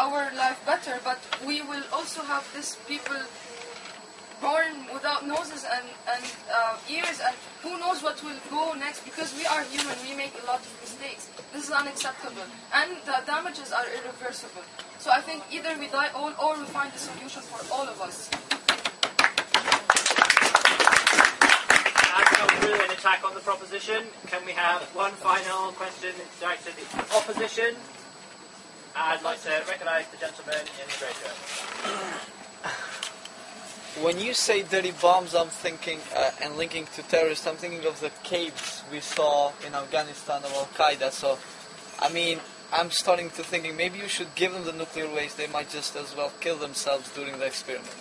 our life better, but we will also have these people born without noses and ears, and who knows what will go next, because we are human, we make a lot of mistakes. This is unacceptable, and the damages are irreversible. So I think either we die all, or we find a solution for all of us. As we go through an attack on the proposition, can we have one final question directed to the opposition? I'd like to recognise the gentleman in the grey shirt. When you say dirty bombs, I'm thinking, and linking to terrorists, I'm thinking of the caves we saw in Afghanistan of Al-Qaeda. So, I mean, I'm starting to thinking maybe you should give them the nuclear waste. They might just as well kill themselves during the experiment.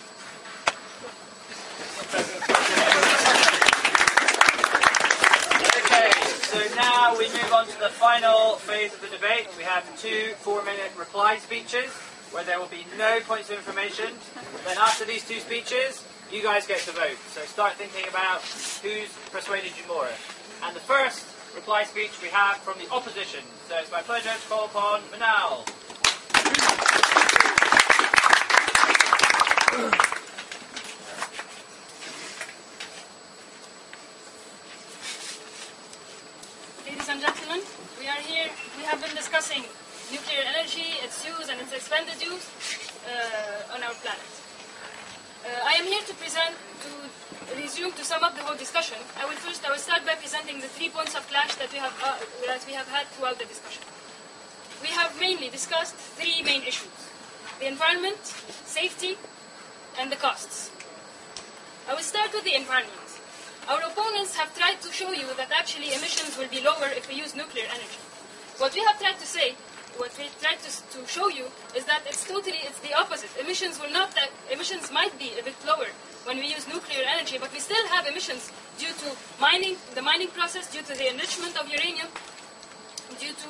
Okay, so now we move on to the final phase of the debate. We have 2 4-minute reply speeches, where there will be no points of information. Then after these 2 speeches, you guys get to vote. So start thinking about who's persuaded you more. And the first reply speech we have from the opposition. So it's my pleasure to call upon Manal. Ladies and gentlemen, we are here. We have been discussing nuclear energy, its use and its expanded use on our planet. I am here to to sum up the whole discussion. I will start by presenting the 3 points of clash that we have had throughout the discussion. We have mainly discussed 3 main issues: the environment, safety, and the costs. I will start with the environment. Our opponents have tried to show you that actually emissions will be lower if we use nuclear energy. What we have tried to say, what we tried to show you, is that it's the opposite. Emissions might be a bit lower when we use nuclear energy, but we still have emissions due to the mining process, due to the enrichment of uranium, due to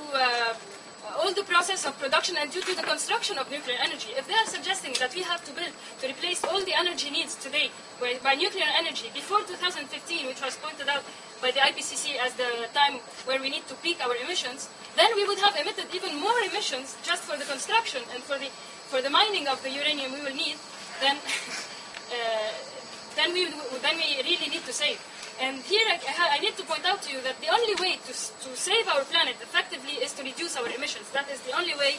all the process of production, and due to the construction of nuclear energy. If they are suggesting that we have to build to replace all the energy needs today by nuclear energy before 2015, which was pointed out by the IPCC as the time where we need to peak our emissions, then we would have emitted even more emissions just for the construction and for the mining of the uranium we will need than we really need to save. And here I need to point out to you that the only way to save our planet effectively is to reduce our emissions. That is the only way.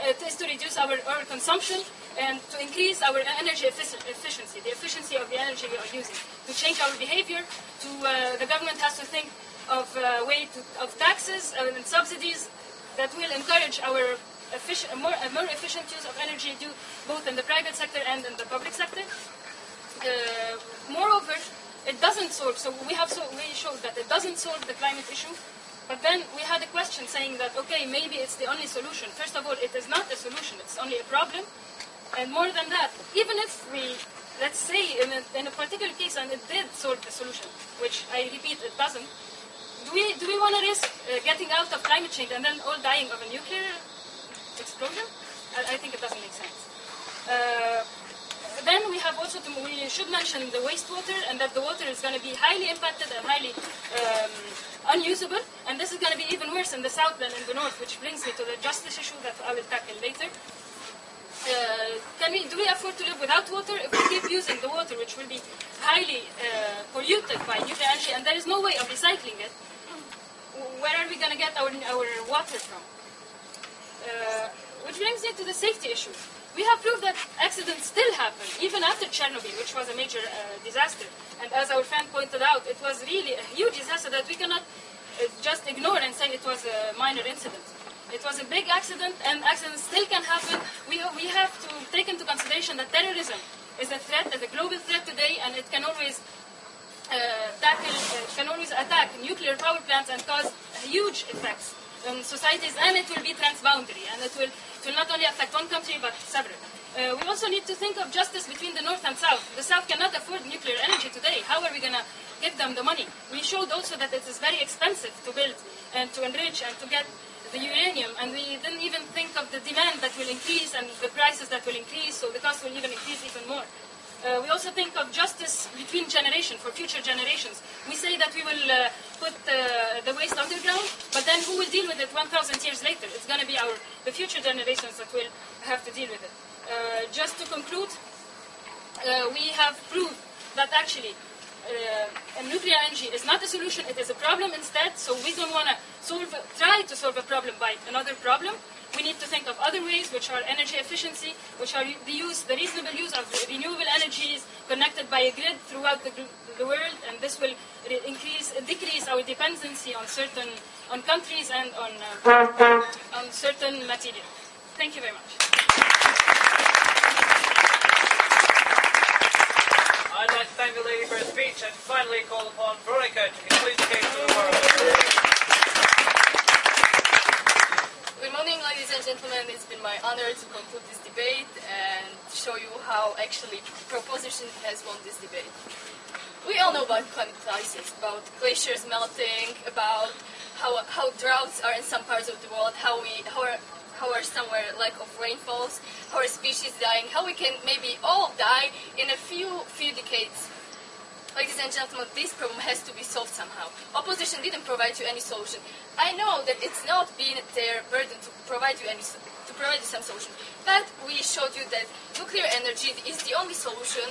It is to reduce our consumption and to increase our energy efficiency, the efficiency of the energy we are using. To change our behavior, the government has to think of of taxes and subsidies that will encourage our more efficient use of energy, both in the private sector and in the public sector. Moreover, it doesn't solve. So we showed that it doesn't solve the climate issue. But then we had a question saying that, okay, maybe it's the only solution. First of all, it is not a solution. It's only a problem. And more than that, even if we, let's say in a particular case, and it did solve the solution, which I repeat, it doesn't, do we want to risk getting out of climate change and then all dying of a nuclear explosion? I think it doesn't make sense. Then we have also we should mention the wastewater, and that the water is going to be highly impacted and highly unusable, and this is going to be even worse in the south than in the north, which brings me to the justice issue that I will tackle later. Do we afford to live without water? If we keep using the water, which will be highly polluted by nuclear energy, and there is no way of recycling it, where are we going to get our water from? Which brings me to the safety issue. We have proved that accidents still happen, even after Chernobyl, which was a major disaster. And as our friend pointed out, it was really a huge disaster that we cannot just ignore and say it was a minor incident. It was a big accident, and accidents still can happen. We have to take into consideration that terrorism is a threat, is a global threat today, and it can always attack nuclear power plants and cause huge effects on societies, and it will be transboundary, and it will not only affect one country but several. We also need to think of justice between the North and South. The South cannot afford nuclear energy today. How are we going to give them the money? We showed also that it is very expensive to build and to enrich and to get the uranium, and we didn't even think of the demand that will increase and the prices that will increase, so the cost will even increase even more. We also think of justice between generations, for future generations. We say that we will put the waste underground, but then who will deal with it 1,000 years later? It's going to be the future generations that will have to deal with it. Just to conclude, we have proved that actually nuclear energy is not a solution, it is a problem instead, so we don't want to try to solve a problem by another problem. We need to think of other ways, which are energy efficiency, which are the reasonable use of renewable energies connected by a grid throughout the world, and this will decrease our dependency on countries and on certain material. Thank you very much. I'd like to thank the lady for her speech and finally call upon Veronica to conclude the case for the world. Good morning, ladies and gentlemen. It's been my honor to conclude this debate and show you how actually proposition has won this debate. We all know about climate crisis, about glaciers melting, about how droughts are in some parts of the world, how are somewhere lack of rainfalls, how are species dying, how we can maybe all die in a few decades. Ladies and gentlemen, this problem has to be solved somehow. Opposition didn't provide you any solution. I know that it's not been their burden to provide you some solution, but we showed you that nuclear energy is the only solution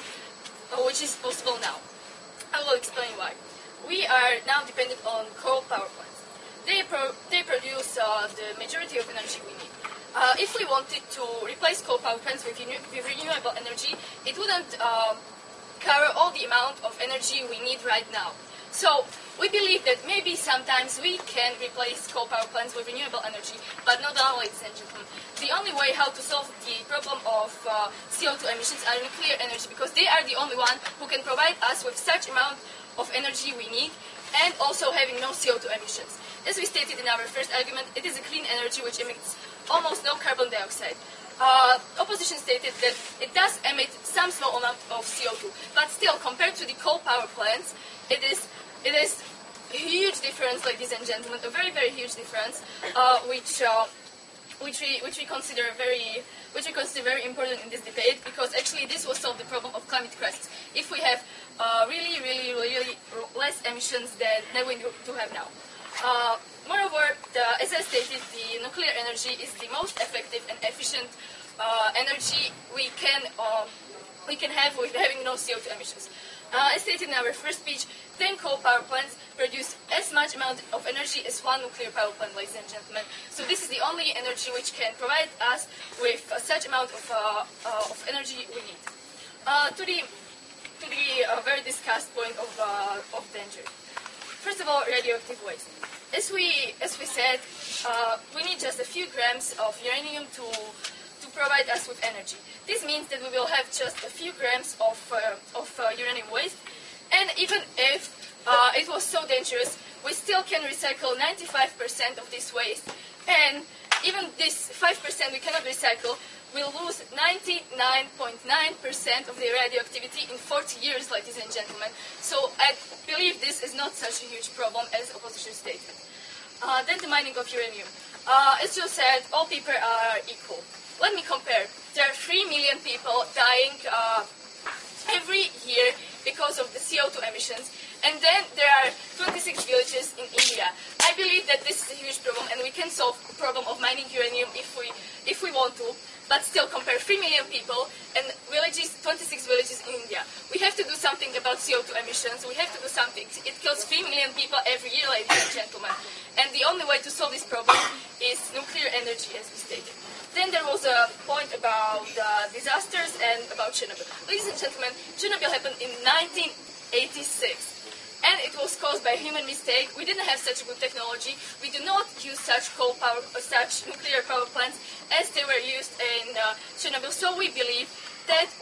which is possible now. I will explain why. We are now dependent on coal power plants. They produce the majority of energy we need. If we wanted to replace coal power plants with renewable energy, it wouldn't cover all the amount of energy we need right now. So we believe that maybe sometimes we can replace coal power plants with renewable energy, but not all, ladies and gentlemen. The only way how to solve the problem of CO2 emissions are nuclear energy, because they are the only one who can provide us with such amount of energy we need, and also having no CO2 emissions. As we stated in our first argument, it is a clean energy which emits almost no carbon dioxide. Opposition stated that it does emit some small amount of CO2, but still, compared to the coal power plants, it is a huge difference, ladies and gentlemen, a very, very huge difference, which we consider very important in this debate, because actually this will solve the problem of climate crisis if we have really less emissions than we do have now. Moreover, as I stated, the nuclear energy is the most effective and efficient energy we can have with having no CO2 emissions. As stated in our first speech, 10 coal power plants produce as much amount of energy as one nuclear power plant, ladies and gentlemen. So this is the only energy which can provide us with such amount of energy we need. To the very discussed point of danger. First of all, radioactive waste. As we said, we need just a few grams of uranium to provide us with energy. This means that we will have just a few grams of uranium waste, and even if it was so dangerous, we still can recycle 95% of this waste, and even this 5% we cannot recycle, we'll lose 99.9% of the radioactivity in 40 years, ladies and gentlemen. So I believe this is not such a huge problem as opposition stated. Then the mining of uranium. As you said, all people are equal. Let me compare. There are 3 million people dying every year because of the CO2 emissions, and then there are 26 villages in India. I believe that this is a huge problem, and we can solve the problem of mining uranium if we want to. But still, compare 3 million people and 26 villages in India. We have to do something about CO2 emissions. We have to do something. It kills 3 million people every year, ladies and gentlemen. And the only way to solve this problem is nuclear energy, as we stated. Then there was a point about disasters and about Chernobyl. Ladies and gentlemen, Chernobyl happened in 1986. And it was caused by human mistake. We didn't have such a good technology. We do not use such nuclear power plants as they were used in Chernobyl. So we believe that